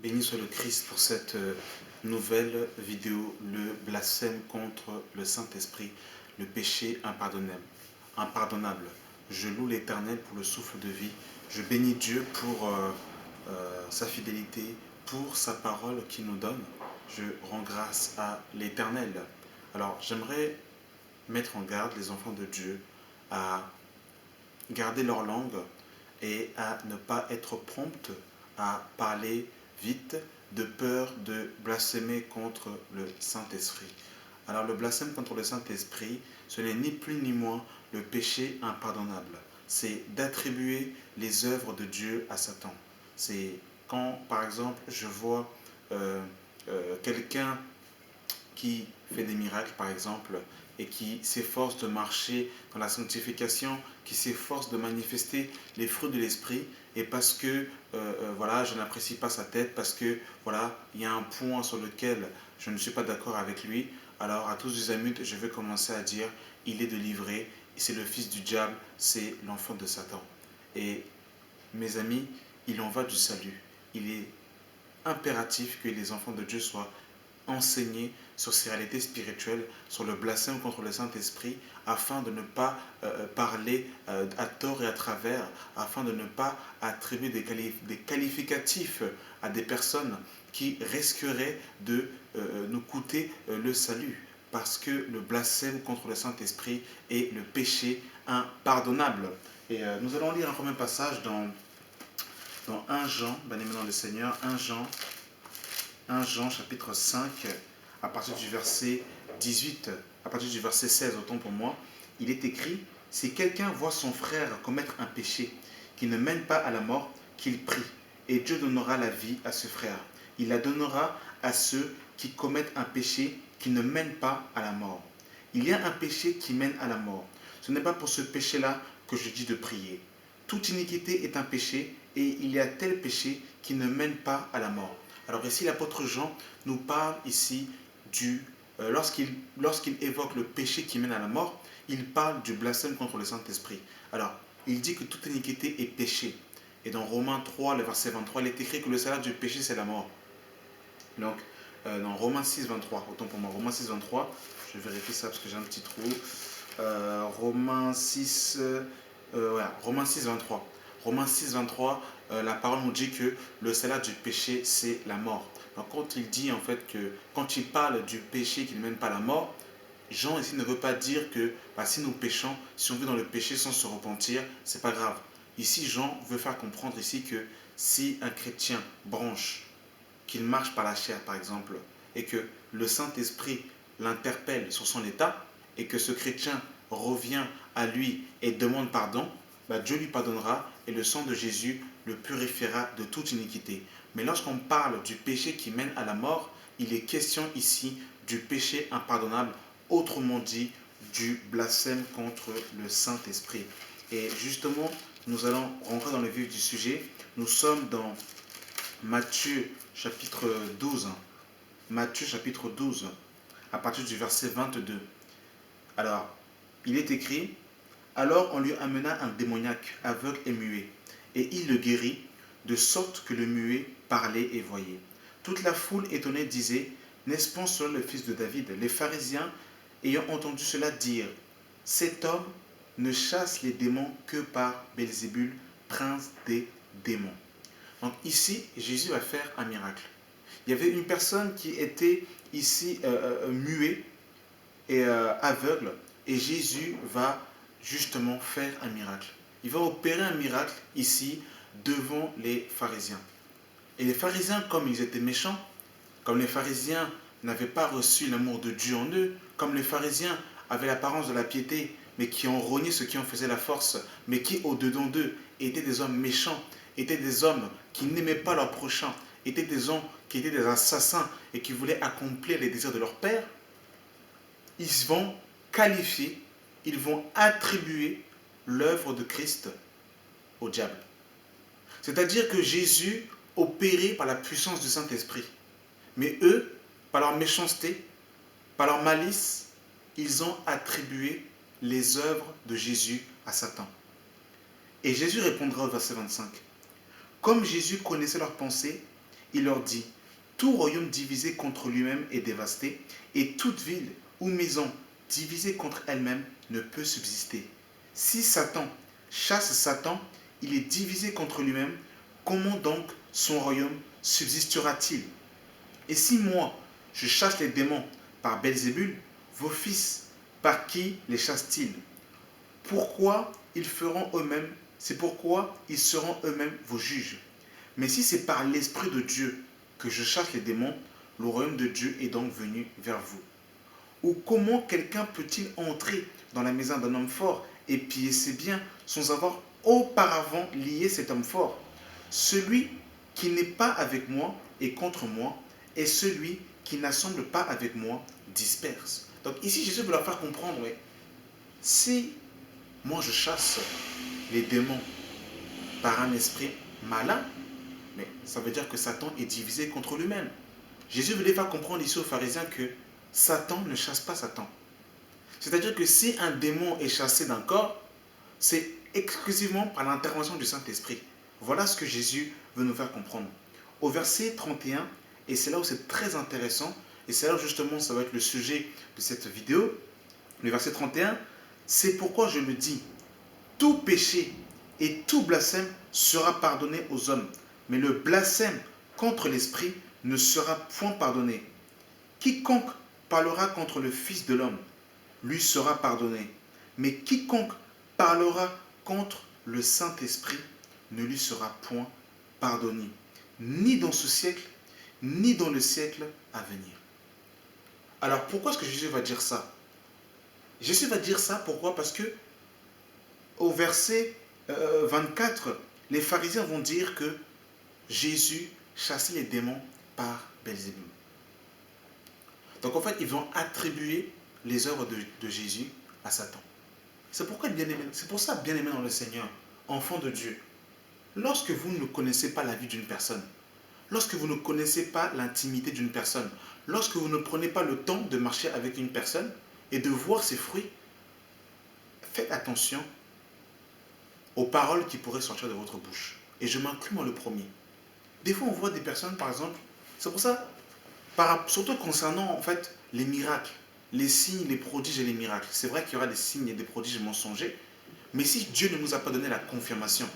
Béni soit le Christ pour cette nouvelle vidéo, le blasphème contre le Saint-Esprit, le péché impardonnable. Impardonnable. Je loue l'Éternel pour le souffle de vie. Je bénis Dieu pour sa fidélité, pour sa parole qu'il nous donne. Je rends grâce à l'Éternel. Alors, j'aimerais mettre en garde les enfants de Dieu à garder leur langue et à ne pas être prompte à parler vite de peur de blasphémer contre le Saint-Esprit. Alors le blasphème contre le Saint-Esprit, ce n'est ni plus ni moins le péché impardonnable. C'est d'attribuer les œuvres de Dieu à Satan. C'est quand, par exemple, je vois quelqu'un qui fait des miracles, par exemple, et qui s'efforce de marcher dans la sanctification, qui s'efforce de manifester les fruits de l'esprit, et parce que voilà, je n'apprécie pas sa tête, parce que voilà, il y a un point sur lequel je ne suis pas d'accord avec lui, alors à tous les amis, je vais commencer à dire, il est délivré, c'est le fils du diable, c'est l'enfant de Satan. Et mes amis, il en va du salut. Il est impératif que les enfants de Dieu soient enseignés sur ces réalités spirituelles, sur le blasphème contre le Saint-Esprit, afin de ne pas parler à tort et à travers, afin de ne pas attribuer des qualificatifs à des personnes qui risqueraient de nous coûter le salut. Parce que le blasphème contre le Saint-Esprit est le péché impardonnable. Et nous allons lire un premier passage dans 1 Jean, bien-aimé dans le Seigneur, 1 Jean chapitre 5, à partir du verset 18, à partir du verset 16, autant pour moi, il est écrit, si quelqu'un voit son frère commettre un péché qui ne mène pas à la mort, qu'il prie, et Dieu donnera la vie à ce frère. Il la donnera à ceux qui commettent un péché qui ne mène pas à la mort. Il y a un péché qui mène à la mort. Ce n'est pas pour ce péché-là que je dis de prier. Toute iniquité est un péché, et il y a tel péché qui ne mène pas à la mort. Alors ici, l'apôtre Jean nous parle ici lorsqu'il évoque le péché qui mène à la mort, il parle du blasphème contre le Saint-Esprit. Alors, il dit que toute iniquité est péché. Et dans Romains 3, le verset 23, il est écrit que le salaire du péché, c'est la mort. Donc, dans Romains 6, 23, autant pour moi, Romains 6, 23, je vérifie ça parce que j'ai un petit trou. Romains 6, voilà, Romains 6, 23. Romains 6, 23, la parole nous dit que le salaire du péché, c'est la mort. Donc, quand il dit en fait que, quand il parle du péché qui ne mène pas à la mort, Jean ici ne veut pas dire que si nous péchons, si on vit dans le péché sans se repentir, c'est pas grave. Ici, Jean veut faire comprendre ici que si un chrétien branche, qu'il marche par la chair par exemple, et que le Saint-Esprit l'interpelle sur son état, et que ce chrétien revient à lui et demande pardon, Dieu lui pardonnera et le sang de Jésus le purifiera de toute iniquité. Mais lorsqu'on parle du péché qui mène à la mort, il est question ici du péché impardonnable, autrement dit du blasphème contre le Saint-Esprit. Et justement, nous allons rentrer dans le vif du sujet. Nous sommes dans Matthieu chapitre 12. Matthieu chapitre 12, à partir du verset 22. Alors, il est écrit, alors on lui amena un démoniaque, aveugle et muet, et il le guérit, de sorte que le muet parlait et voyait. Toute la foule étonnée disait, n'est-ce pas cela le fils de David? Les pharisiens, ayant entendu cela, dirent, cet homme ne chasse les démons que par Belzébul, prince des démons. Donc ici, Jésus va faire un miracle. Il y avait une personne qui était ici muet et aveugle, et Jésus va justement faire un miracle. Il va opérer un miracle ici devant les pharisiens. Et les pharisiens, comme ils étaient méchants, comme les pharisiens n'avaient pas reçu l'amour de Dieu en eux, comme les pharisiens avaient l'apparence de la piété, mais qui ont rogné ce qui en faisait la force, mais qui au-dedans d'eux étaient des hommes méchants, étaient des hommes qui n'aimaient pas leur prochain, étaient des hommes qui étaient des assassins et qui voulaient accomplir les désirs de leur père, ils vont qualifier, ils vont attribuer l'œuvre de Christ au diable. C'est-à-dire que Jésus opérait par la puissance du Saint-Esprit. Mais eux, par leur méchanceté, par leur malice, ils ont attribué les œuvres de Jésus à Satan. Et Jésus répondra au verset 25. Comme Jésus connaissait leurs pensées, il leur dit, tout royaume divisé contre lui-même est dévasté, et toute ville ou maison divisée contre elle-même ne peut subsister. Si Satan chasse Satan, il est divisé contre lui-même, comment donc son royaume subsistera-t-il? Et si moi, je chasse les démons par Belzébul, vos fils, par qui les chassent-ils? Pourquoi ils feront eux-mêmes, c'est pourquoi ils seront eux-mêmes vos juges. Mais si c'est par l'Esprit de Dieu que je chasse les démons, le royaume de Dieu est donc venu vers vous. Ou comment quelqu'un peut-il entrer dans la maison d'un homme fort et piller ses biens sans avoir auparavant lié cet homme fort? Celui qui n'est pas avec moi est contre moi, et celui qui n'assemble pas avec moi disperse. Donc ici, Jésus veut leur faire comprendre, oui, si moi je chasse les démons par un esprit malin, mais ça veut dire que Satan est divisé contre lui-même. Jésus voulait faire comprendre ici aux pharisiens que Satan ne chasse pas Satan. C'est-à-dire que si un démon est chassé d'un corps, c'est exclusivement par l'intervention du Saint-Esprit. Voilà ce que Jésus veut nous faire comprendre. Au verset 31, et c'est là où c'est très intéressant, et c'est là où justement ça va être le sujet de cette vidéo, le verset 31, c'est pourquoi je le dis, tout péché et tout blasphème sera pardonné aux hommes, mais le blasphème contre l'Esprit ne sera point pardonné. Quiconque parlera contre le Fils de l'homme, lui sera pardonné. Mais quiconque parlera contre le Saint-Esprit ne lui sera point pardonné, ni dans ce siècle, ni dans le siècle à venir. Alors pourquoi est-ce que Jésus va dire ça? Jésus va dire ça, pourquoi? Parce que au verset 24, les pharisiens vont dire que Jésus chassait les démons par Belzébul. Donc en fait, ils vont attribuer les œuvres de Jésus à Satan. C'est pour ça, bien-aimé dans le Seigneur, enfant de Dieu, lorsque vous ne connaissez pas la vie d'une personne, lorsque vous ne connaissez pas l'intimité d'une personne, lorsque vous ne prenez pas le temps de marcher avec une personne et de voir ses fruits, faites attention aux paroles qui pourraient sortir de votre bouche. Et je m'inclus moi le premier. Des fois, on voit des personnes, par exemple, c'est pour ça, surtout concernant en fait les miracles, les signes, les prodiges et les miracles. C'est vrai qu'il y aura des signes et des prodiges mensongers, mais si Dieu ne nous a pas donné la confirmation,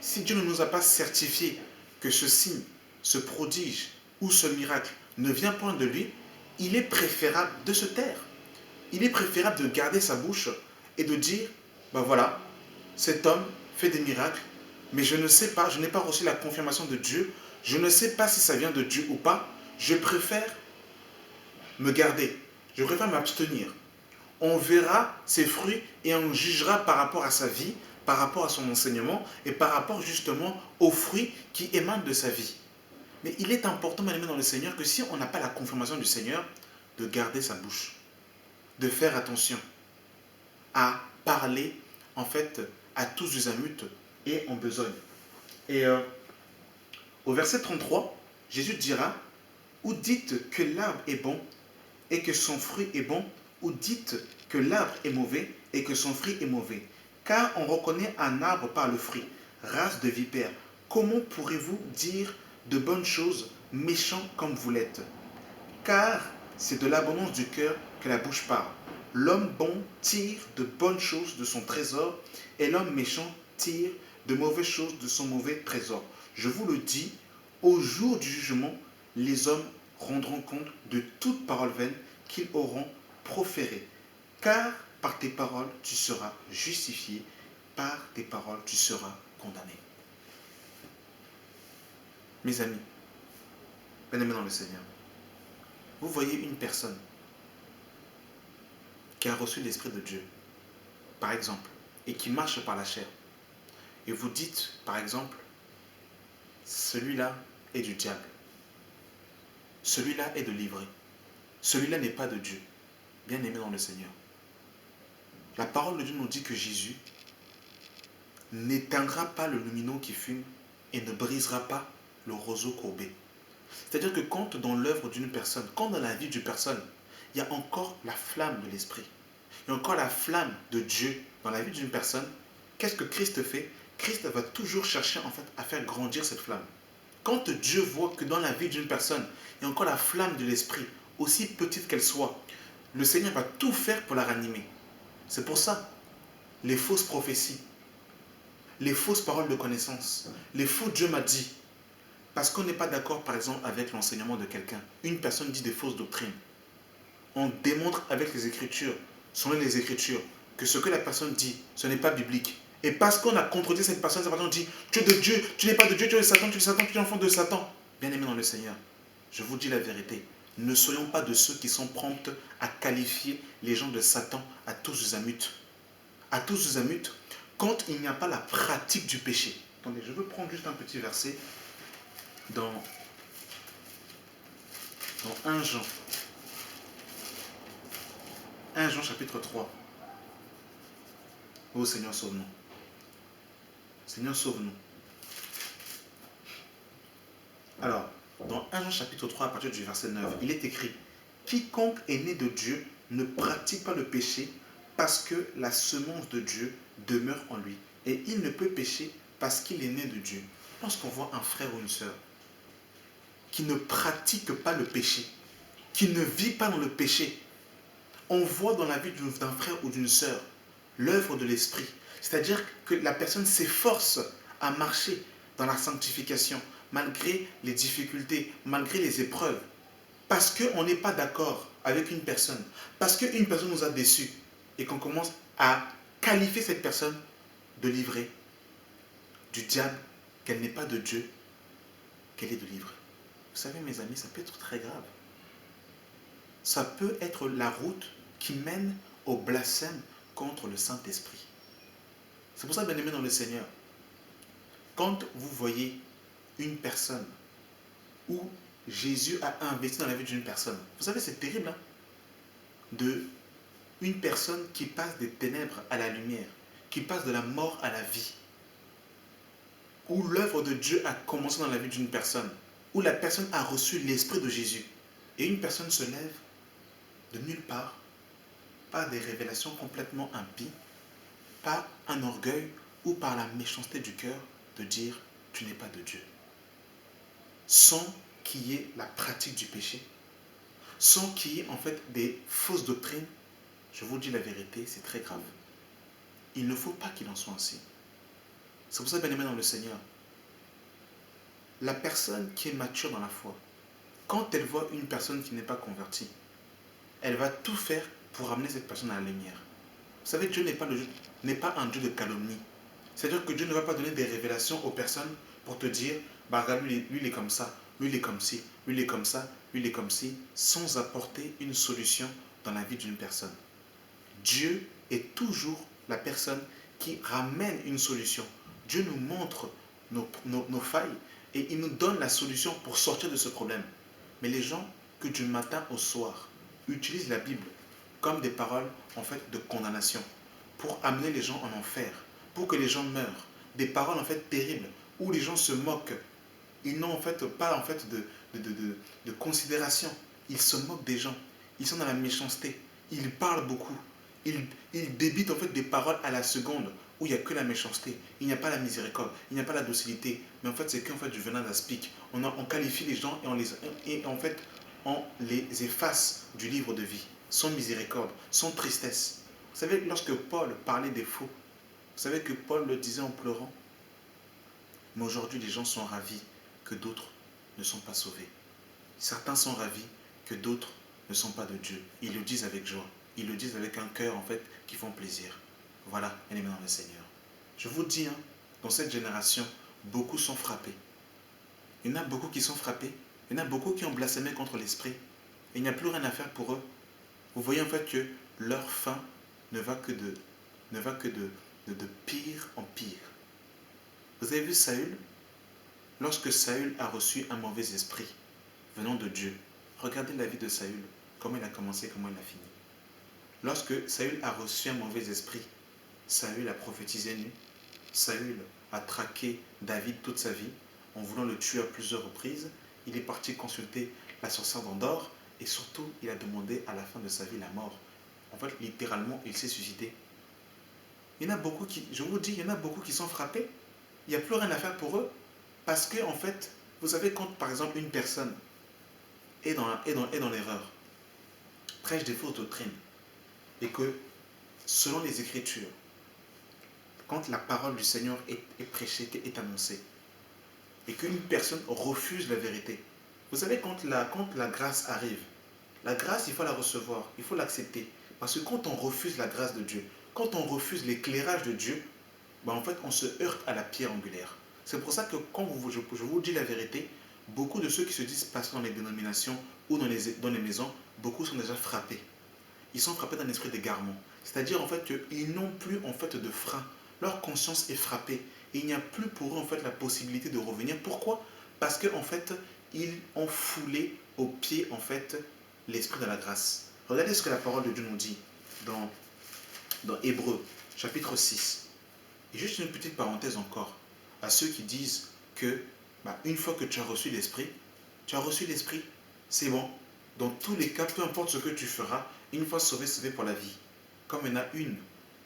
si Dieu ne nous a pas certifié que ce signe, ce prodige ou ce miracle ne vient point de lui, il est préférable de se taire. Il est préférable de garder sa bouche et de dire, ben voilà, cet homme fait des miracles, mais je ne sais pas, je n'ai pas reçu la confirmation de Dieu, je ne sais pas si ça vient de Dieu ou pas, je préfère me garder, je préfère m'abstenir. On verra ses fruits et on jugera par rapport à sa vie, par rapport à son enseignement et par rapport justement aux fruits qui émanent de sa vie. Mais il est important, bien aimé dans le Seigneur, que si on n'a pas la confirmation du Seigneur, de garder sa bouche, de faire attention à parler en fait à tous usamutes et en besogne. Et au verset 33, Jésus dira, ou dites que l'arbre est bon et que son fruit est bon, ou dites que l'arbre est mauvais et que son fruit est mauvais. Car on reconnaît un arbre par le fruit. Race de vipères, comment pourrez-vous dire de bonnes choses, méchants comme vous l'êtes? Car c'est de l'abondance du cœur que la bouche parle. L'homme bon tire de bonnes choses de son trésor, et l'homme méchant tire de mauvaises choses de son mauvais trésor. Je vous le dis, au jour du jugement, les hommes rendront compte de toute parole vaine qu'ils auront proférée. Car par tes paroles, tu seras justifié, par tes paroles, tu seras condamné. Mes amis, bien-aimés dans le Seigneur, vous voyez une personne qui a reçu l'Esprit de Dieu, par exemple, et qui marche par la chair, et vous dites, par exemple, celui-là est du diable, celui-là est de l'ivraie, celui-là n'est pas de Dieu, bien-aimé dans le Seigneur. La parole de Dieu nous dit que Jésus n'éteindra pas le lumineux qui fume et ne brisera pas le roseau courbé. C'est-à-dire que quand dans l'œuvre d'une personne, quand dans la vie d'une personne, il y a encore la flamme de l'Esprit, il y a encore la flamme de Dieu dans la vie d'une personne, qu'est-ce que Christ fait? Christ va toujours chercher en fait à faire grandir cette flamme. Quand Dieu voit que dans la vie d'une personne, il y a encore la flamme de l'esprit, aussi petite qu'elle soit, le Seigneur va tout faire pour la ranimer. C'est pour ça, les fausses prophéties, les fausses paroles de connaissance, les faux Dieu m'a dit, parce qu'on n'est pas d'accord par exemple avec l'enseignement de quelqu'un. Une personne dit des fausses doctrines. On démontre avec les Écritures, selon les Écritures, que ce que la personne dit, ce n'est pas biblique. Et parce qu'on a contredit cette personne dit, tu es de Dieu, tu n'es pas de Dieu, tu es de Satan, tu es de Satan, tu es enfant de Satan. Bien aimé dans le Seigneur, je vous dis la vérité. Ne soyons pas de ceux qui sont prompts à qualifier les gens de Satan à tous les amuts. À tous les amuts, quand il n'y a pas la pratique du péché. Attendez, je veux prendre juste un petit verset dans 1 Jean. 1 Jean chapitre 3. Oh Seigneur, sauve-nous. Seigneur, sauve-nous. Alors, dans 1 Jean chapitre 3, à partir du verset 9, il est écrit: quiconque est né de Dieu ne pratique pas le péché parce que la semence de Dieu demeure en lui. Et il ne peut pécher parce qu'il est né de Dieu. Lorsqu'on voit un frère ou une sœur qui ne pratique pas le péché, qui ne vit pas dans le péché, on voit dans la vie d'un frère ou d'une sœur l'œuvre de l'esprit. C'est-à-dire que la personne s'efforce à marcher dans la sanctification, malgré les difficultés, malgré les épreuves. Parce qu'on n'est pas d'accord avec une personne, parce qu'une personne nous a déçus, et qu'on commence à qualifier cette personne de livrée, du diable, qu'elle n'est pas de Dieu, qu'elle est de livrée. Vous savez mes amis, ça peut être très grave. Ça peut être la route qui mène au blasphème contre le Saint-Esprit. C'est pour ça, bien aimé dans le Seigneur, quand vous voyez une personne où Jésus a investi dans la vie d'une personne, vous savez, c'est terrible, de une personne qui passe des ténèbres à la lumière, qui passe de la mort à la vie, où l'œuvre de Dieu a commencé dans la vie d'une personne, où la personne a reçu l'Esprit de Jésus, et une personne se lève de nulle part, par des révélations complètement impies, par un orgueil ou par la méchanceté du cœur de dire tu n'es pas de Dieu. Sans qu'il y ait la pratique du péché, sans qu'il y ait en fait des fausses doctrines, je vous dis la vérité, c'est très grave. Il ne faut pas qu'il en soit ainsi. C'est pour ça, bien aimé dans le Seigneur, la personne qui est mature dans la foi, quand elle voit une personne qui n'est pas convertie, elle va tout faire pour amener cette personne à la lumière. Vous savez, Dieu n'est pas un Dieu de calomnie. C'est-à-dire que Dieu ne va pas donner des révélations aux personnes pour te dire, bah regarde, lui il est comme ça, lui il est comme ci, lui il est comme ça, lui il est comme ci, sans apporter une solution dans la vie d'une personne. Dieu est toujours la personne qui ramène une solution. Dieu nous montre nos failles et il nous donne la solution pour sortir de ce problème. Mais les gens que du matin au soir utilisent la Bible comme des paroles en fait de condamnation pour amener les gens en enfer, pour que les gens meurent, des paroles en fait terribles où les gens se moquent. Ils n'ont en fait pas en fait de considération. Ils se moquent des gens. Ils sont dans la méchanceté. Ils parlent beaucoup. Ils débitent en fait des paroles à la seconde où il n'y a que la méchanceté. Il n'y a pas la miséricorde. Il n'y a pas la docilité. Mais en fait, c'est qu'en fait du venin d'aspic. On qualifie les gens et en fait, on les efface du livre de vie. Sans miséricorde, sans tristesse. Vous savez, lorsque Paul parlait des faux, vous savez que Paul le disait en pleurant. Mais aujourd'hui, les gens sont ravis que d'autres ne sont pas sauvés. Certains sont ravis que d'autres ne sont pas de Dieu. Ils le disent avec joie. Ils le disent avec un cœur en fait qui font plaisir. Voilà, bien-aimés dans le Seigneur. Je vous dis, dans cette génération, beaucoup sont frappés. Il y en a beaucoup qui sont frappés. Il y en a beaucoup qui ont blasphémé contre l'Esprit. Et il n'y a plus rien à faire pour eux. Vous voyez en fait que leur fin ne va que de pire en pire. Vous avez vu Saül? Lorsque Saül a reçu un mauvais esprit venant de Dieu, regardez la vie de Saül, comment il a commencé, comment il a fini. Lorsque Saül a reçu un mauvais esprit, Saül a prophétisé nu, Saül a traqué David toute sa vie, en voulant le tuer à plusieurs reprises. Il est parti consulter la sorcière d'Endor, et surtout, il a demandé à la fin de sa vie la mort. En fait, littéralement, il s'est suicidé. Il y en a beaucoup je vous dis, il y en a beaucoup qui sont frappés. Il n'y a plus rien à faire pour eux. Parce que, en fait, Vous savez, quand par exemple une personne est dans l'erreur, prêche des fausses doctrines, et que selon les Écritures, quand la parole du Seigneur est prêchée, est annoncée, et qu'une personne refuse la vérité, vous savez, quand la grâce arrive, la grâce, il faut la recevoir, il faut l'accepter. Parce que quand on refuse la grâce de Dieu, quand on refuse l'éclairage de Dieu, ben en fait, on se heurte à la pierre angulaire. C'est pour ça que quand je vous dis la vérité, beaucoup de ceux qui se disent pasteurs dans les dénominations ou dans les maisons, beaucoup sont déjà frappés. Ils sont frappés d'un esprit d'égarement. C'est-à-dire en fait qu'ils n'ont plus en fait de frein. Leur conscience est frappée. Et il n'y a plus pour eux en fait la possibilité de revenir. Pourquoi? Parce qu'en fait, ils ont foulé au pied en fait l'esprit de la grâce. Regardez ce que la parole de Dieu nous dit dans Hébreux, chapitre 6. Et juste une petite parenthèse encore, à ceux qui disent que une fois que tu as reçu l'esprit, c'est bon. Dans tous les cas, peu importe ce que tu feras, une fois sauvé, sauvé pour la vie. Comme il y en a une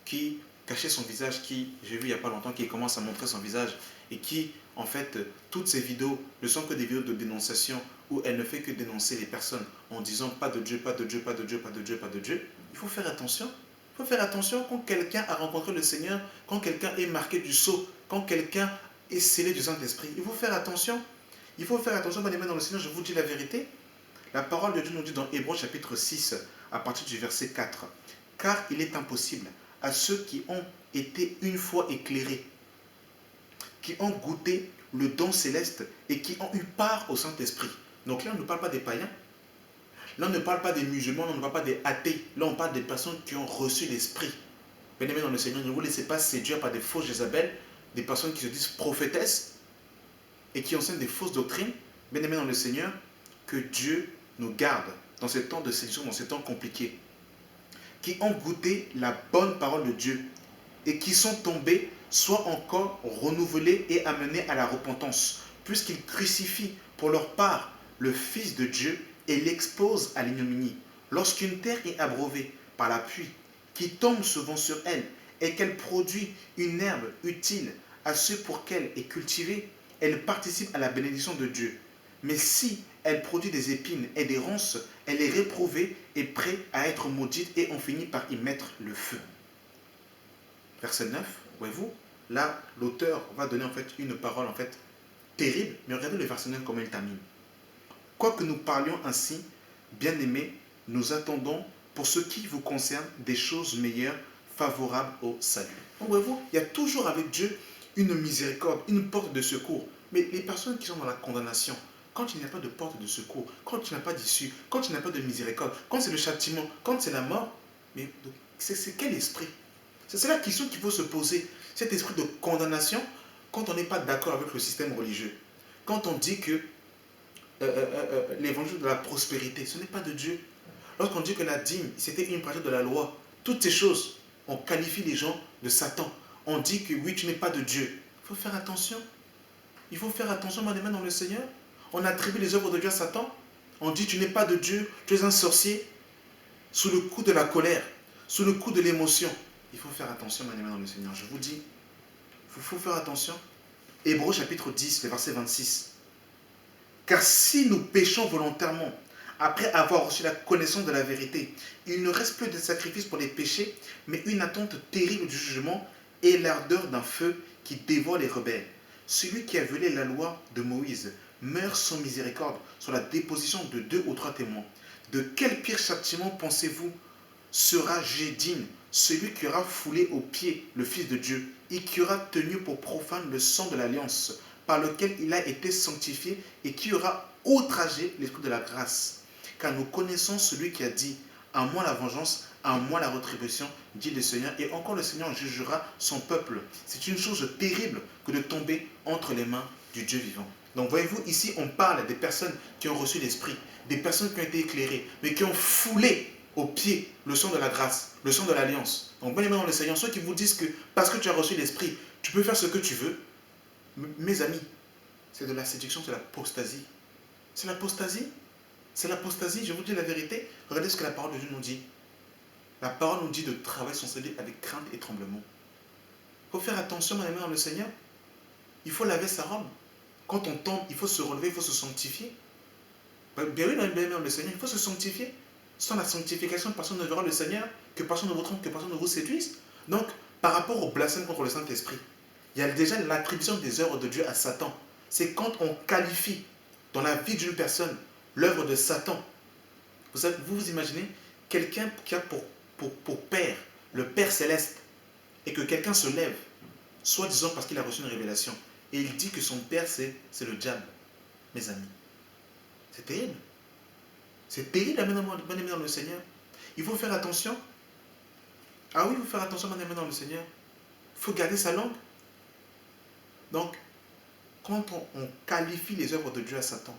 qui cachait son visage, qui, j'ai vu il n'y a pas longtemps, qui commence à montrer son visage, et qui, en fait, toutes ses vidéos ne sont que des vidéos de dénonciation, où elle ne fait que dénoncer les personnes en disant pas de Dieu, pas de Dieu, pas de Dieu, pas de Dieu, pas de Dieu. Il faut faire attention. Il faut faire attention quand quelqu'un a rencontré le Seigneur, quand quelqu'un est marqué du sceau, quand quelqu'un est scellé du Saint-Esprit. Il faut faire attention. Il faut faire attention, bien aimés dans le Seigneur, je vous dis la vérité. La parole de Dieu nous dit dans Hébreux chapitre 6, à partir du verset 4, car il est impossible à ceux qui ont été une fois éclairés, qui ont goûté le don céleste et qui ont eu part au Saint-Esprit. Donc là, on ne parle pas des païens, là, on ne parle pas des musulmans, on ne parle pas des athées, là, on parle des personnes qui ont reçu l'Esprit. Bien-aimés dans le Seigneur, ne vous laissez pas séduire par des fausses Jézabel, des personnes qui se disent prophétesses et qui enseignent des fausses doctrines. Bien-aimés dans le Seigneur, que Dieu nous garde dans ces temps de séduction, dans ces temps compliqués, qui ont goûté la bonne parole de Dieu et qui sont tombés, soient encore renouvelés et amenés à la repentance, puisqu'ils crucifient pour leur part le Fils de Dieu et l'exposent à l'ignominie. Lorsqu'une terre est abreuvée par la pluie, qui tombe souvent sur elle, et qu'elle produit une herbe utile à ceux pour qu'elle est cultivée, elle participe à la bénédiction de Dieu. Mais si elle produit des épines et des ronces, elle est réprouvée et prête à être maudite et on finit par y mettre le feu. Verset 9, voyez-vous, là l'auteur va donner en fait une parole en fait terrible, mais regardez le verset 9 comment il termine. Quoique nous parlions ainsi, bien-aimés, nous attendons pour ce qui vous concerne des choses meilleures, favorables au salut. Donc voyez-vous, il y a toujours avec Dieu une miséricorde, une porte de secours. Mais les personnes qui sont dans la condamnation, quand il n'y a pas de porte de secours, quand il n'y a pas d'issue, quand il n'y a pas de miséricorde, quand c'est le châtiment, quand c'est la mort, mais c'est quel esprit? C'est la question qu'il faut se poser. Cet esprit de condamnation, quand on n'est pas d'accord avec le système religieux, quand on dit que l'évangile de la prospérité, ce n'est pas de Dieu. Lorsqu'on dit que la dîme, c'était une pratique de la loi, toutes ces choses, on qualifie les gens de Satan. On dit que oui, tu n'es pas de Dieu. Il faut faire attention. Il faut faire attention, mes amis, dans le Seigneur. On attribue les œuvres de Dieu à Satan. On dit tu n'es pas de Dieu, tu es un sorcier. Sous le coup de la colère, sous le coup de l'émotion. Il faut faire attention, mes amis, dans le Seigneur. Je vous dis, il faut faire attention. Hébreux chapitre 10, le verset 26. Car si nous péchons volontairement, après avoir reçu la connaissance de la vérité, il ne reste plus de sacrifice pour les péchés, mais une attente terrible du jugement et l'ardeur d'un feu qui dévore les rebelles. Celui qui a violé la loi de Moïse meurt sans miséricorde sur la déposition de 2 ou 3 témoins. De quel pire châtiment pensez-vous sera digne celui qui aura foulé aux pieds le Fils de Dieu et qui aura tenu pour profane le sang de l'alliance par lequel il a été sanctifié et qui aura outragé l'esprit de la grâce. Car nous connaissons celui qui a dit « À moi la vengeance, à moi la rétribution, dit le Seigneur. » Et encore le Seigneur jugera son peuple. C'est une chose terrible que de tomber entre les mains du Dieu vivant. Donc voyez-vous, ici on parle des personnes qui ont reçu l'Esprit, des personnes qui ont été éclairées, mais qui ont foulé au pied le sang de la grâce, le sang de l'alliance. Donc bien aimé dans le Seigneur, ceux qui vous disent que parce que tu as reçu l'Esprit, tu peux faire ce que tu veux, mes amis, c'est de la séduction, c'est l'apostasie. C'est l'apostasie. C'est l'apostasie, je vous dis la vérité. Regardez ce que la parole de Dieu nous dit. La parole nous dit de travailler son salut avec crainte et tremblement. Il faut faire attention, mes amis, dans le Seigneur. Il faut laver sa robe. Quand on tombe, il faut se relever, il faut se sanctifier. Bien oui, bien le Seigneur, il faut se sanctifier. Sans la sanctification, personne ne verra le Seigneur, que personne ne vous trompe, que personne ne vous séduise. Donc, par rapport au blasphème contre le Saint-Esprit, il y a déjà l'attribution des œuvres de Dieu à Satan. C'est quand on qualifie dans la vie d'une personne l'œuvre de Satan. Vous imaginez quelqu'un qui a pour père le Père céleste et que quelqu'un se lève, soi-disant parce qu'il a reçu une révélation, et il dit que son père c'est le diable, mes amis. C'est terrible. C'est terrible, bien aimé dans le Seigneur. Il faut faire attention. Ah oui, il faut faire attention, bien aimé dans le Seigneur. Il faut garder sa langue. Donc, quand on qualifie les œuvres de Dieu à Satan,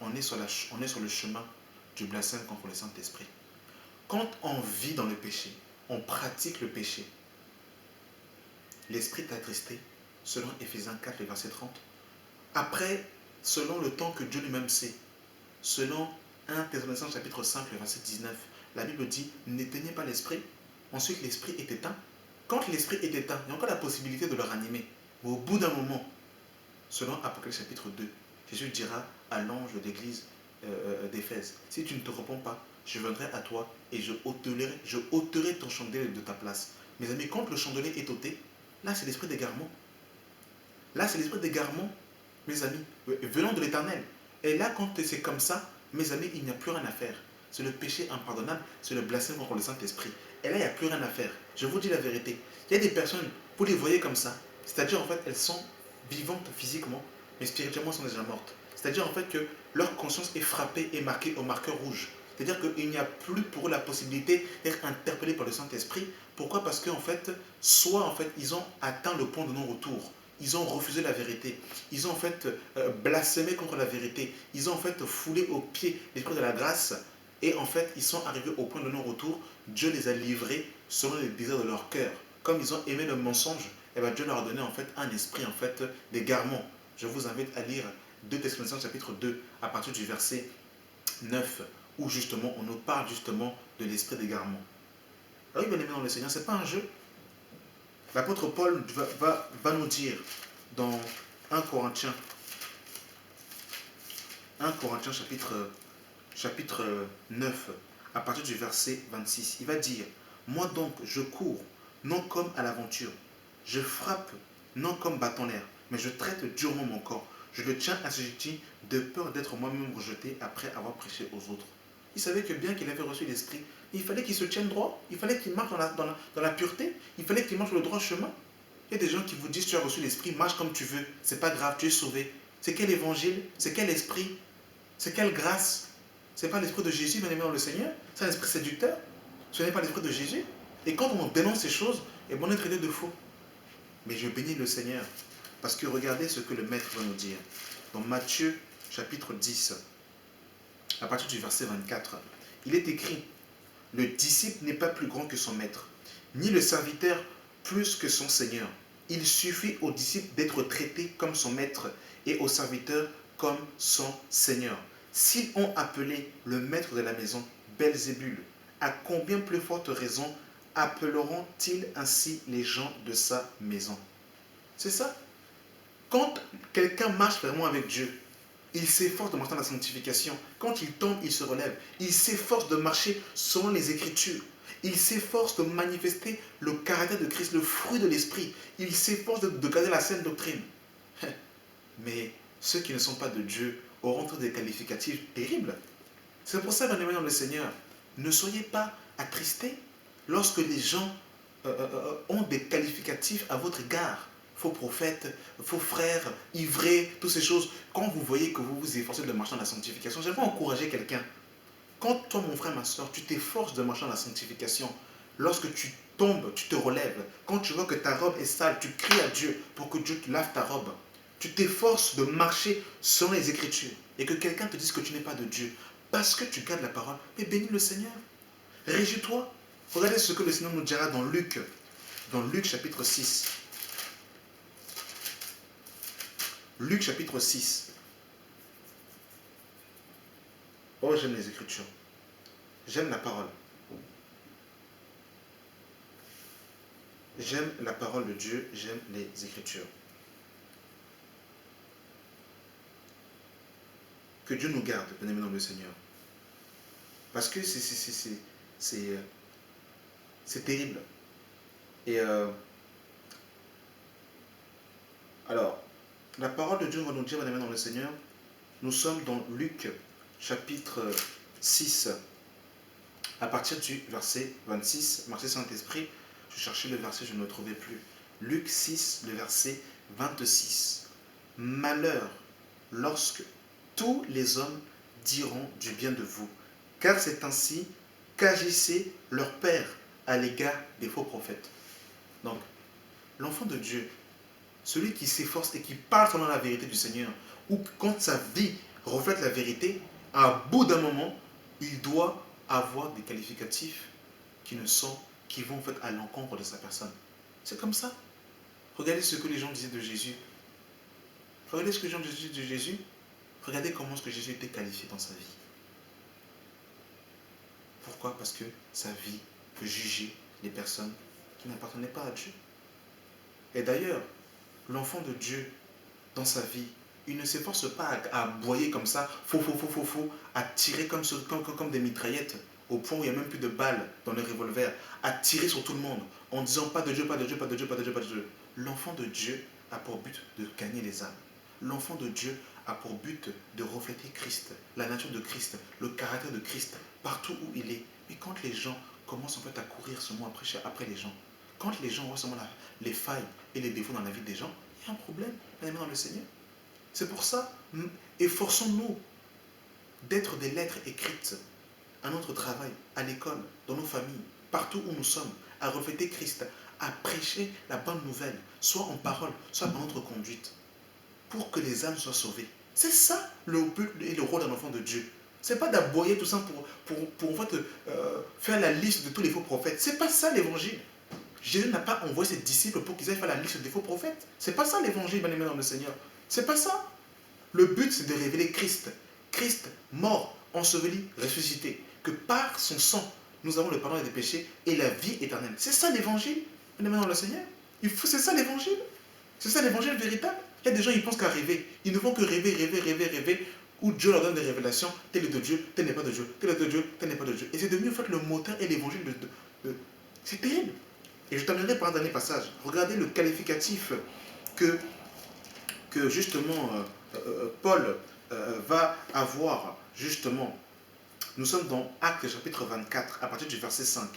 on est sur le chemin du blasphème contre le Saint-Esprit. Quand on vit dans le péché, on pratique le péché, l'esprit est attristé, selon Éphésiens 4, le verset 30. Après, selon le temps que Dieu lui-même sait, selon 1 Thessaloniciens chapitre 5, le verset 19, la Bible dit, n'éteignez pas l'esprit. Ensuite, l'esprit est éteint. Quand l'esprit est éteint, il y a encore la possibilité de le ranimer. Mais au bout d'un moment, selon Apocalypse chapitre 2, Jésus dira à l'ange de l'église d'Éphèse, si tu ne te réponds pas, je viendrai à toi et je ôterai ton chandelier de ta place. Mes amis, quand le chandelier est ôté, là c'est l'esprit d'égarement. Là c'est l'esprit d'égarement, mes amis, venant de l'éternel. Et là, quand c'est comme ça, mes amis, il n'y a plus rien à faire. C'est le péché impardonnable, c'est le blasphème contre le Saint-Esprit. Et là, il n'y a plus rien à faire. Je vous dis la vérité. Il y a des personnes, vous les voyez comme ça, c'est-à-dire en fait, elles sont vivantes physiquement, mais spirituellement, elles sont déjà mortes. C'est-à-dire en fait que leur conscience est frappée et marquée au marqueur rouge. C'est-à-dire qu'il n'y a plus pour eux la possibilité d'être interpellés par le Saint-Esprit. Pourquoi? Parce qu'en fait, soit en fait, ils ont atteint le point de non-retour. Ils ont refusé la vérité. Ils ont en fait blasphémé contre la vérité. Ils ont en fait foulé aux pieds l'esprit de la grâce. Et en fait, ils sont arrivés au point de non-retour. Dieu les a livrés selon les désirs de leur cœur. Comme ils ont aimé le mensonge, et bien Dieu leur a donné en fait un esprit en fait d'égarement. Je vous invite à lire 2 Thessaloniciens chapitre 2 à partir du verset 9 où justement on nous parle justement de l'esprit d'égarement. Ah oui, bien aimé dans le Seigneur, ce n'est pas un jeu. L'apôtre Paul va nous dire dans 1 Corinthiens, 1 Corinthiens chapitre 9, à partir du verset 26, il va dire, moi donc je cours, non comme à l'aventure, je frappe, non comme battant l'air, mais je traite durement mon corps, je le tiens assujetti de peur d'être moi-même rejeté après avoir prêché aux autres. Il savait que bien qu'il avait reçu l'Esprit, il fallait qu'il se tienne droit, il fallait qu'il marche dans la pureté, il fallait qu'il marche le droit chemin. Il y a des gens qui vous disent, tu as reçu l'Esprit, marche comme tu veux, c'est pas grave, tu es sauvé. C'est quel évangile? C'est quel esprit? C'est quelle grâce? Ce n'est pas l'esprit de Jésus, bien aimé dans le Seigneur. C'est un esprit séducteur. Ce n'est pas l'esprit de Jésus. Et quand on dénonce ces choses, et on est traité de faux. Mais je bénis le Seigneur. Parce que regardez ce que le Maître va nous dire. Dans Matthieu chapitre 10, à partir du verset 24, il est écrit, le disciple n'est pas plus grand que son maître, ni le serviteur plus que son Seigneur. Il suffit au disciple d'être traité comme son maître et au serviteur comme son Seigneur. S'ils ont appelé le maître de la maison Belzébul, à combien plus forte raison appelleront-ils ainsi les gens de sa maison? C'est ça. Quand quelqu'un marche vraiment avec Dieu, il s'efforce de marcher dans la sanctification. Quand il tombe, il se relève. Il s'efforce de marcher selon les Écritures. Il s'efforce de manifester le caractère de Christ, le fruit de l'Esprit. Il s'efforce de garder la saine doctrine. Mais ceux qui ne sont pas de Dieu auront tous des qualificatifs terribles. C'est pour ça, bien aimés dans le Seigneur, ne soyez pas attristés lorsque les gens ont des qualificatifs à votre égard. Faux prophètes, faux frères, ivrés, toutes ces choses. Quand vous voyez que vous vous efforcez de marcher dans la sanctification, j'aimerais encourager quelqu'un. Quand toi, mon frère, ma soeur, tu t'efforces de marcher dans la sanctification, lorsque tu tombes, tu te relèves. Quand tu vois que ta robe est sale, tu cries à Dieu pour que Dieu te lave ta robe. Tu t'efforces de marcher selon les Écritures et que quelqu'un te dise que tu n'es pas de Dieu parce que tu gardes la parole, mais bénis le Seigneur. Réjouis-toi. Regardez ce que le Seigneur nous dira dans Luc chapitre 6. Luc chapitre 6. Oh, j'aime les Écritures. J'aime la parole. J'aime la parole de Dieu, j'aime les Écritures. Que Dieu nous garde, bien-aimés dans le Seigneur. Parce que c'est terrible. Et alors, la parole de Dieu va nous dire, bien-aimés dans le Seigneur, nous sommes dans Luc chapitre 6, à partir du verset 26. Merci Saint-Esprit, je cherchais le verset, je ne le trouvais plus. Luc 6, le verset 26. Malheur lorsque tous les hommes diront du bien de vous, car c'est ainsi qu'agissait leur Père à l'égard des faux prophètes. Donc, l'enfant de Dieu, celui qui s'efforce et qui parle selon la vérité du Seigneur, ou quand sa vie reflète la vérité, à bout d'un moment, il doit avoir des qualificatifs qui vont en fait à l'encontre de sa personne. C'est comme ça. Regardez ce que les gens disaient de Jésus. Regardez ce que les gens disaient de Jésus. Regardez comment est-ce que Jésus était qualifié dans sa vie. Pourquoi? Parce que sa vie peut juger les personnes qui n'appartenaient pas à Dieu. Et d'ailleurs, l'enfant de Dieu, dans sa vie, il ne s'efforce pas à aboyer comme ça, faux, à tirer comme des mitraillettes, au point où il n'y a même plus de balles dans le revolver, à tirer sur tout le monde, en disant pas de Dieu, pas de Dieu, pas de Dieu, pas de Dieu, pas de Dieu. L'enfant de Dieu a pour but de gagner les âmes. L'enfant de Dieu a pour but de refléter Christ, la nature de Christ, le caractère de Christ, partout où il est. Mais quand les gens commencent en fait à courir seulement après les gens, quand les gens voient seulement les failles et les défauts dans la vie des gens, il y a un problème, bien-aimés dans le Seigneur. C'est pour ça, efforçons-nous d'être des lettres écrites à notre travail, à l'école, dans nos familles, partout où nous sommes, à refléter Christ, à prêcher la bonne nouvelle, soit en parole, soit dans notre conduite, pour que les âmes soient sauvées. C'est ça le but et le rôle d'un enfant de Dieu. C'est pas d'aboyer tout ça pour en fait, faire la liste de tous les faux prophètes. C'est pas ça l'évangile. Jésus n'a pas envoyé ses disciples pour qu'ils aillent faire la liste des faux prophètes. C'est pas ça l'évangile, bien-aimé dans le Seigneur. C'est pas ça. Le but, c'est de révéler Christ. Christ, mort, enseveli, ressuscité. Que par son sang, nous avons le pardon des péchés et la vie éternelle. C'est ça l'évangile, bien-aimé dans le Seigneur. C'est ça l'évangile. C'est ça l'évangile véritable. Il y a des gens, ils pensent qu'à rêver. Ils ne font que rêver, où Dieu leur donne des révélations. Tel est de Dieu, tel n'est pas de Dieu. Tel est de Dieu, tel n'est pas de Dieu. Et c'est devenu en fait le moteur et l'évangile C'est terrible. Et je terminerai par un dernier passage. Regardez le qualificatif que justement Paul va avoir justement. Nous sommes dans Actes chapitre 24 à partir du verset 5.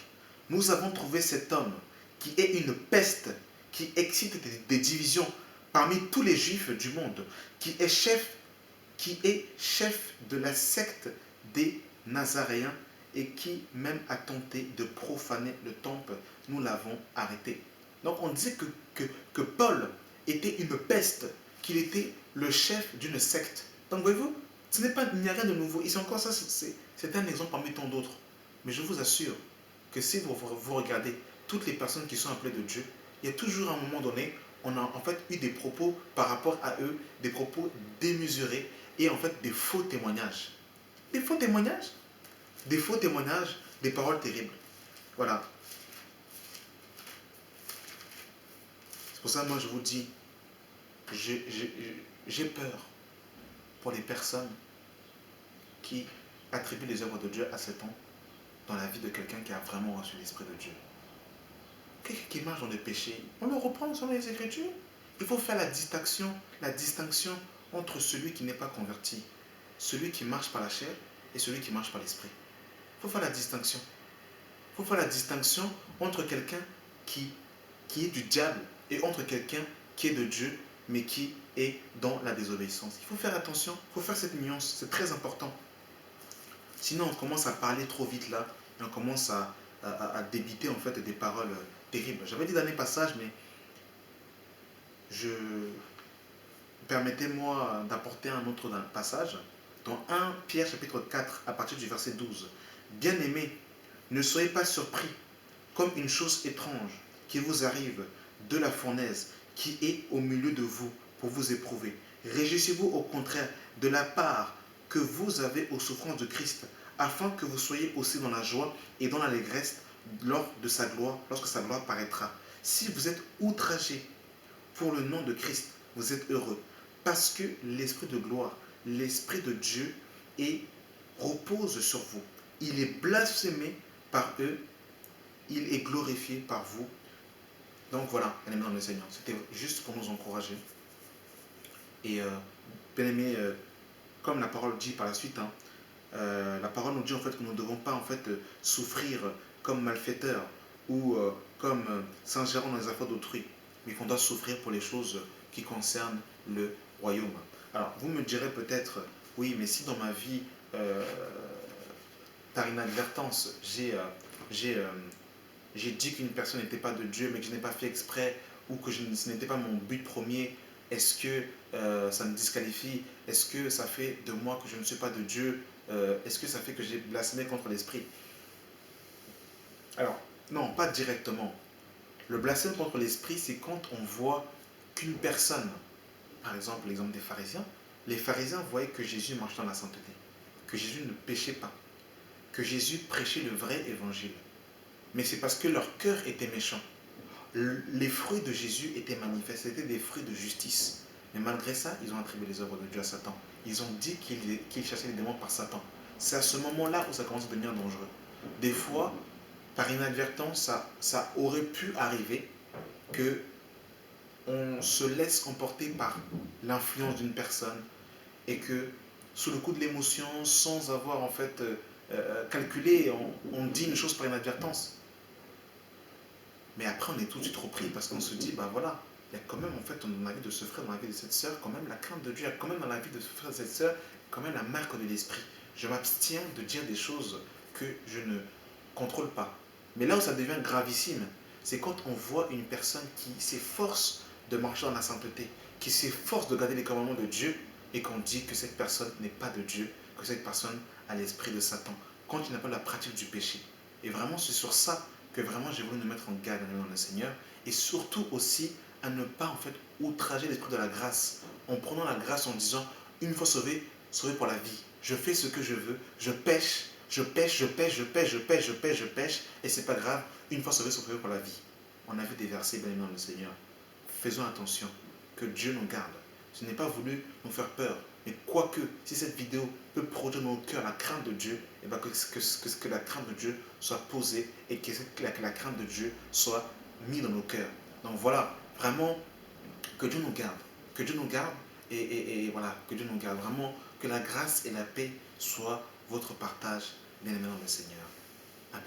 Nous avons trouvé cet homme qui est une peste, qui excite des divisions parmi tous les juifs du monde, qui est chef de la secte des Nazaréens et qui même a tenté de profaner le temple. Nous l'avons arrêté. Donc on disait que Paul était une peste, qu'il était le chef d'une secte. Donc voyez-vous, il n'y a rien de nouveau. Ici encore, ça, c'est un exemple parmi tant d'autres. Mais je vous assure que si vous regardez toutes les personnes qui sont appelées de Dieu, il y a toujours un moment donné, on a en fait eu des propos par rapport à eux, des propos démesurés et en fait des faux témoignages. Des faux témoignages. Des faux témoignages, des paroles terribles. Voilà. C'est pour ça, moi, je vous dis, j'ai peur pour les personnes qui attribuent les œuvres de Dieu à 7 ans dans la vie de quelqu'un qui a vraiment reçu l'Esprit de Dieu. Quelqu'un qui marche dans le péché, on le reprend selon les Écritures. Il faut faire la distinction entre celui qui n'est pas converti, celui qui marche par la chair et celui qui marche par l'Esprit. Il faut faire la distinction. Il faut faire la distinction entre quelqu'un qui est du diable et entre quelqu'un qui est de Dieu mais qui est dans la désobéissance. Il faut faire attention, il faut faire cette nuance, c'est très important. Sinon on commence à parler trop vite là et on commence à débiter en fait des paroles terribles. J'avais dit dans les passages, mais permettez-moi d'apporter un autre passage dans 1 Pierre chapitre 4 à partir du verset 12. Bien-aimés, ne soyez pas surpris comme une chose étrange qui vous arrive de la fournaise qui est au milieu de vous pour vous éprouver. Réjouissez-vous au contraire de la part que vous avez aux souffrances de Christ, afin que vous soyez aussi dans la joie et dans l'allégresse lorsque sa gloire paraîtra. Si vous êtes outragés pour le nom de Christ, vous êtes heureux, parce que l'Esprit de gloire, l'Esprit de Dieu repose sur vous. Il est blasphémé par eux, il est glorifié par vous. Donc voilà, bien-aimés dans le Seigneur, c'était juste pour nous encourager. Et bien-aimés, comme la parole dit par la suite, hein, la parole nous dit en fait que nous ne devons pas en fait souffrir comme malfaiteurs ou comme s'ingérant dans les affaires d'autrui, mais qu'on doit souffrir pour les choses qui concernent le royaume. Alors vous me direz peut-être, oui, mais si dans ma vie, par inadvertance, j'ai dit qu'une personne n'était pas de Dieu, mais que je n'ai pas fait exprès, ou que ce n'était pas mon but premier, est-ce que ça me disqualifie? Est-ce que ça fait de moi que je ne suis pas de Dieu? Est-ce que ça fait que j'ai blasphémé contre l'Esprit? Alors, non, pas directement. Le blasphème contre l'Esprit, c'est quand on voit qu'une personne, par exemple l'exemple des pharisiens, les pharisiens voyaient que Jésus marchait dans la sainteté, que Jésus ne péchait pas, que Jésus prêchait le vrai évangile. Mais c'est parce que leur cœur était méchant. Les fruits de Jésus étaient manifestes, c'était des fruits de justice. Mais malgré ça, ils ont attribué les œuvres de Dieu à Satan. Ils ont dit qu'il chassait les démons par Satan. C'est à ce moment-là où ça commence à devenir dangereux. Des fois, par inadvertance, ça aurait pu arriver que on se laisse emporter par l'influence d'une personne et que, sous le coup de l'émotion, sans avoir en fait calculé, on dit une chose par inadvertance. Mais après, on est tout de suite repris parce qu'on se dit, bah voilà, il y a quand même, en fait, dans la vie de ce frère, dans la vie de cette sœur, quand même la crainte de Dieu, il y a quand même dans la vie de ce frère, de cette sœur, quand même la marque de l'esprit. Je m'abstiens de dire des choses que je ne contrôle pas. Mais là où ça devient gravissime, c'est quand on voit une personne qui s'efforce de marcher dans la sainteté, qui s'efforce de garder les commandements de Dieu et qu'on dit que cette personne n'est pas de Dieu, que cette personne a l'esprit de Satan, quand il n'a pas la pratique du péché. Et vraiment, c'est sur ça que vraiment j'ai voulu nous mettre en garde dans le Seigneur, et surtout aussi à ne pas en fait outrager l'esprit de la grâce, en prenant la grâce en disant, une fois sauvé, sauvé pour la vie. Je fais ce que je veux, je pêche, je pêche, je pêche, je pêche, je pêche, je pêche, je pêche, et c'est pas grave, une fois sauvé, sauvé pour la vie. On a vu des versets bien dans le Seigneur. Faisons attention, que Dieu nous garde. Je n'ai pas voulu nous faire peur, mais quoique, si cette vidéo peut produire dans nos cœurs la crainte de Dieu, et bien que la crainte de Dieu soit posée et que la crainte de Dieu soit mise dans nos cœurs. Donc voilà, vraiment, que Dieu nous garde. Que Dieu nous garde et voilà, que Dieu nous garde. Vraiment, que la grâce et la paix soient votre partage, bien aimé dans le Seigneur. Amen.